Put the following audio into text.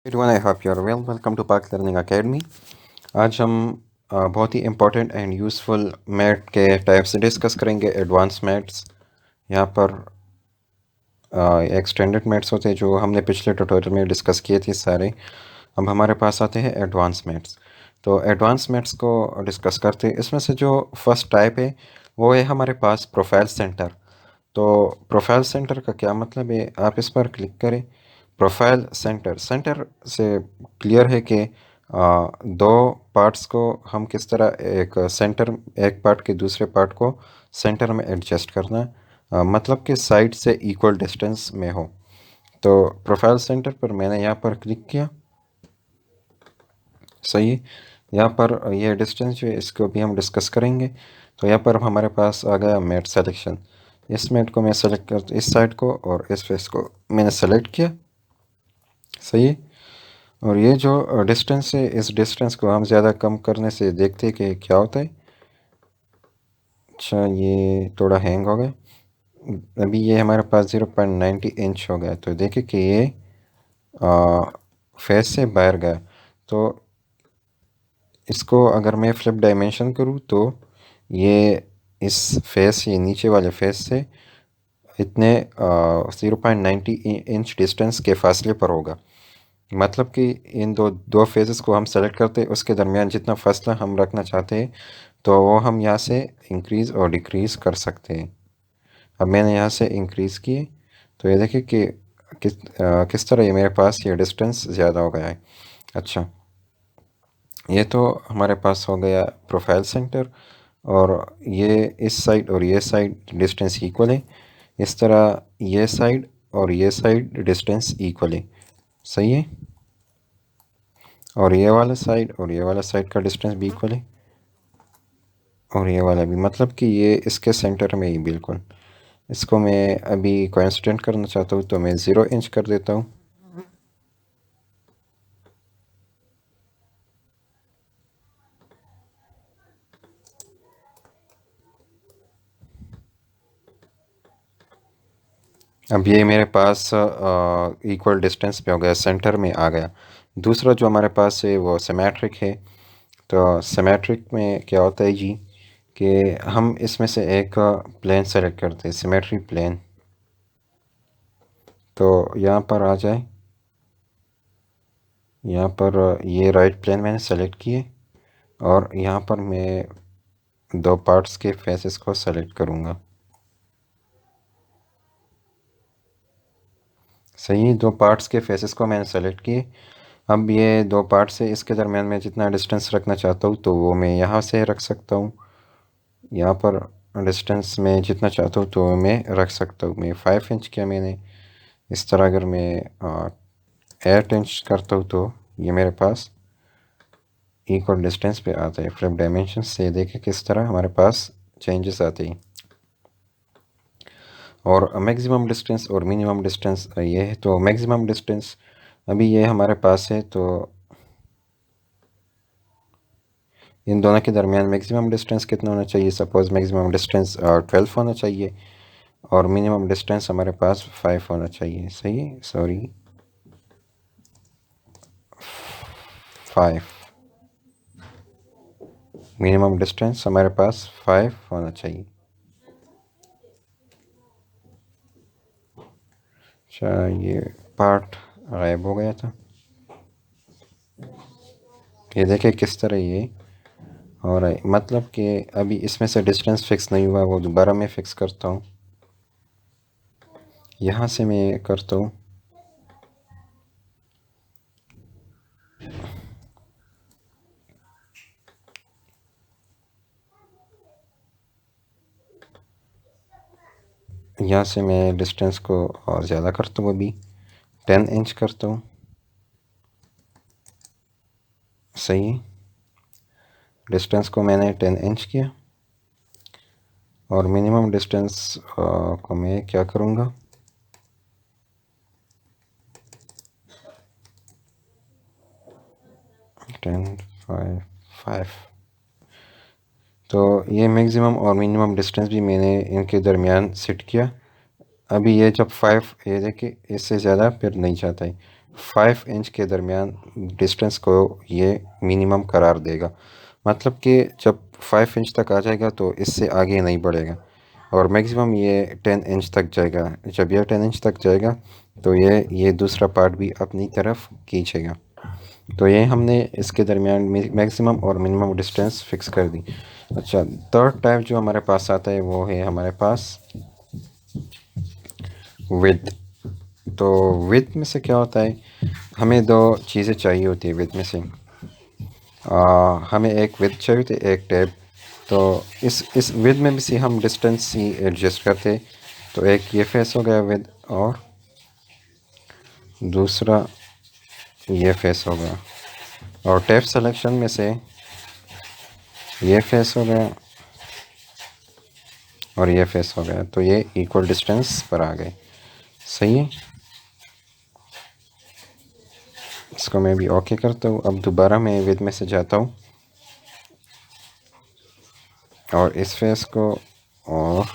Everyone, I hope you're well. Welcome to Park Learning Academy. आज हम बहुत ही important and useful math के types discuss करेंगे। Advance maths यहाँ पर एक्सटेंडेड मैथ्स होते हैं जो हमने पिछले ट्यूटोरियल में डिस्कस किए थे सारे। अब हमारे पास आते हैं एडवांस मैथ्स। तो एडवांस मैथ्स को डिस्कस करते हैं। इसमें से जो फर्स्ट टाइप है वो है हमारे पास प्रोफाइल सेंटर। तो प्रोफाइल सेंटर का क्या मतलब है, आप इस पर क्लिक करें। प्रोफाइल सेंटर सेंटर से क्लियर है कि दो पार्ट्स को हम किस तरह एक पार्ट के दूसरे पार्ट को सेंटर में एडजस्ट करना, मतलब कि साइड से इक्वल डिस्टेंस में हो। तो प्रोफाइल सेंटर पर मैंने यहाँ पर क्लिक किया। सही है, यहाँ पर ये डिस्टेंस जो है इसको भी हम डिस्कस करेंगे। तो यहाँ पर हमारे पास आ गया मैट सेलेक्शन। इस मैट को मैं सेलेक्ट कर, इस साइड को और इस फेस को मैंने सेलेक्ट किया। सही है, और ये जो डिस्टेंस है इस डिस्टेंस को हम ज़्यादा कम करने से देखते हैं कि क्या होता है। अच्छा, ये थोड़ा हैंग हो गया। अभी ये हमारे पास 0.90 इंच हो गया। तो देखिए कि ये फेस से बाहर गया। तो इसको अगर मैं फ्लिप डायमेंशन करूँ तो ये इस फेस, ये नीचे वाले फेस से इतने 0.90 इंच डिस्टेंस के फासले पर होगा। मतलब कि इन दो फेजेस को हम सेलेक्ट करते हैं, उसके दरमियान जितना फासला हम रखना चाहते हैं तो वो हम यहाँ से इंक्रीज़ और डिक्रीज़ कर सकते हैं। अब मैंने यहाँ से इंक्रीज़ किए तो ये देखिए कि किस तरह ये मेरे पास ये डिस्टेंस ज़्यादा हो गया है। अच्छा, ये तो हमारे पास हो गया प्रोफाइल सेंटर, और ये इस साइड और ये साइड डिस्टेंस इक्वल है। इस तरह ये साइड और ये साइड डिस्टेंस इक्वल है। सही है, और ये वाला साइड और ये वाला साइड का डिस्टेंस भी इक्वल है, और ये वाला भी, मतलब कि ये इसके सेंटर में ही बिल्कुल। इसको मैं अभी कोइंसिडेंट करना चाहता हूँ तो मैं 0 इंच कर देता हूँ। अब ये मेरे पास इक्वल डिस्टेंस पे हो गया, सेंटर में आ गया। दूसरा जो हमारे पास है वो सिमेट्रिक है। तो सिमेट्रिक में क्या होता है जी कि हम इसमें से एक प्लेन सेलेक्ट करते हैं, सिमेट्री प्लेन। तो यहाँ पर आ जाए, यहाँ पर ये राइट प्लेन मैंने सेलेक्ट किए, और यहाँ पर मैं दो पार्ट्स के फेसेस को सेलेक्ट करूँगा। सही, दो पार्ट्स के फेसेस को मैंने सेलेक्ट किए। अब ये दो पार्ट्स से इसके दरमियान मैं जितना डिस्टेंस रखना चाहता हूँ तो वो मैं यहाँ से रख सकता हूँ। यहाँ पर डिस्टेंस में जितना चाहता हूँ तो मैं रख सकता हूँ। मैं 5 इंच किया मैंने। इस तरह अगर मैं 8 इंच करता हूँ तो ये मेरे पास इक्वल डिस्टेंस पे आता है। फ्लिप डायमेंशन से देखें किस तरह हमारे पास चेंजेस आते हैं। और मैक्सिमम डिस्टेंस और मिनिमम डिस्टेंस ये है। तो मैक्सिमम डिस्टेंस अभी ये हमारे पास है, तो इन दोनों के दरमियान मैक्सिमम डिस्टेंस कितना होना चाहिए। सपोज़ मैक्सिमम डिस्टेंस 12 होना चाहिए, और मिनिमम डिस्टेंस हमारे पास 5 होना चाहिए। सही है, सॉरी 5। मिनिमम डिस्टेंस हमारे पास 5 होना चाहिए। अच्छा, ये पार्ट गायब हो गया था। ये देखें किस तरह ये हो रहा है, मतलब कि अभी इसमें से डिस्टेंस फिक्स नहीं हुआ, वो दोबारा मैं फिक्स करता हूँ। यहाँ से मैं करता हूँ। यहाँ से मैं डिस्टेंस को और ज़्यादा करता हूँ, अभी 10 इंच करता हूँ। सही, डिस्टेंस को मैंने 10 इंच किया, और मिनिमम डिस्टेंस को मैं क्या करूँगा, 10, 5, 5। तो ये मैक्सिमम और मिनिमम डिस्टेंस भी मैंने इनके दरमियान सेट किया। अभी ये जब 5, ये देखिए इससे ज़्यादा फिर नहीं चाहता है। 5 इंच के दरमियान डिस्टेंस को ये मिनिमम करार देगा। मतलब कि जब 5 इंच तक आ जाएगा तो इससे आगे नहीं बढ़ेगा, और मैक्सिमम ये 10 इंच तक जाएगा। जब ये 10 इंच तक जाएगा तो ये दूसरा पार्ट भी अपनी तरफ खींचेगा। तो ये हमने इसके दरमियान मैक्सिमम और मिनिमम डिस्टेंस फिक्स कर दी। अच्छा, थर्ड टाइप जो हमारे पास आता है वो है हमारे पास विड्थ। तो विड्थ में से क्या होता है, हमें दो चीज़ें चाहिए होती है विड्थ में से। हमें एक विड्थ चाहिए होती है, एक टैब। तो इस विड्थ में भी से हम डिस्टेंस ही एडजस्ट करते। तो एक ये फेस हो गया विड्थ, और दूसरा ये फेस हो गया, और टैब सिलेक्शन में से ये फेस हो गया और ये फेस हो गया। तो ये इक्वल डिस्टेंस पर आ गए। सही है, इसको मैं भी ओके करता हूँ। अब दोबारा मैं विद में से जाता हूँ और इस फेस को और